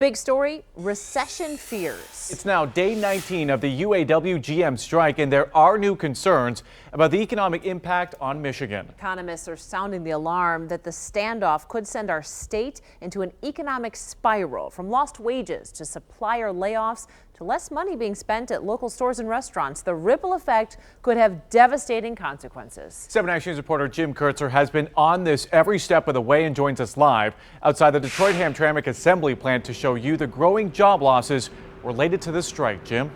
Big story, recession fears. It's now day 19 of the UAW GM strike, and there are new concerns about the economic impact on Michigan. Economists are sounding the alarm that the standoff could send our state into an economic spiral, from lost wages to supplier layoffs to less money being spent at local stores and restaurants. The ripple effect could have devastating consequences. 7 Action News reporter Jim Kurtzer has been on this every step of the way and joins us live outside the Detroit Hamtramck assembly plant to show you the growing job losses related to this strike. Jim?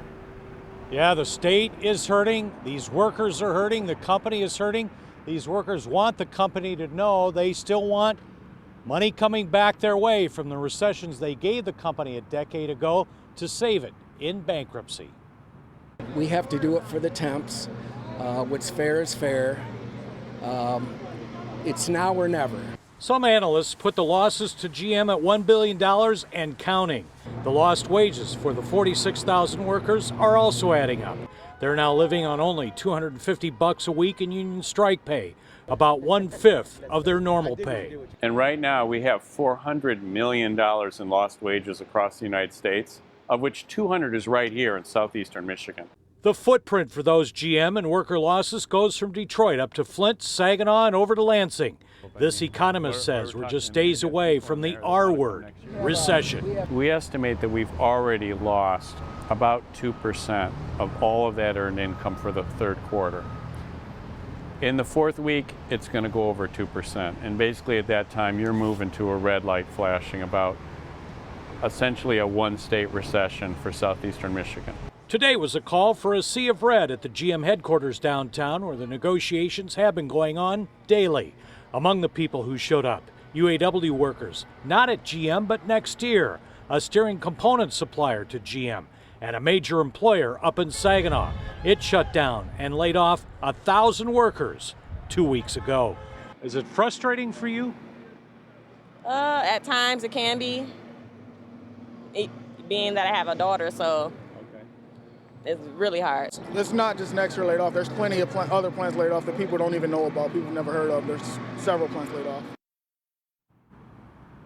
Yeah, the state is hurting. These workers are hurting. The company is hurting. These workers want the company to know they still want money coming back their way from the recessions they gave the company a decade ago to save it in bankruptcy. We have to do it for the temps. What's fair is fair. It's now or never. Some analysts put the losses to GM at $1 billion and counting. The lost wages for the 46,000 workers are also adding up. They're now living on only $250 a week in union strike pay, about 1/5 of their normal pay. And right now we have $400 million in lost wages across the United States, of which 200 is right here in southeastern Michigan. The footprint for those GM and worker losses goes from Detroit up to Flint, Saginaw, and over to Lansing. This economist says we're just days away from the R word, recession. We estimate that we've already lost about 2% of all of that earned income for the third quarter. In the fourth week, it's going to go over 2%. And basically at that time, you're moving to a red light flashing about essentially a one-state recession for southeastern Michigan. Today was a call for a sea of red at the GM headquarters downtown, where the negotiations have been going on daily. Among the people who showed up, UAW workers, not at GM but next year, a steering component supplier to GM, and a major employer up in Saginaw. It shut down and laid off 1,000 workers 2 weeks ago. Is it frustrating for you? At times it can be, being that I have a daughter, so it's really hard. It's not just Nextra laid off. There's plenty of other plants laid off that people don't even know about, people never heard of. There's several plants laid off.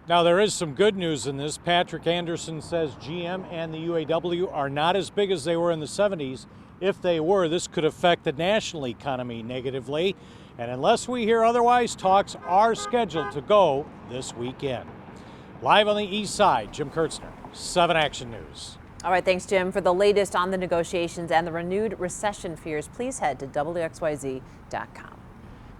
Now, there is some good news in this. Patrick Anderson says GM and the UAW are not as big as they were in the 70s. If they were, this could affect the national economy negatively. And unless we hear otherwise, talks are scheduled to go this weekend. Live on the east side, Jim Kurtzner, 7 Action News. All right, thanks, Jim. For the latest on the negotiations and the renewed recession fears, please head to WXYZ.com.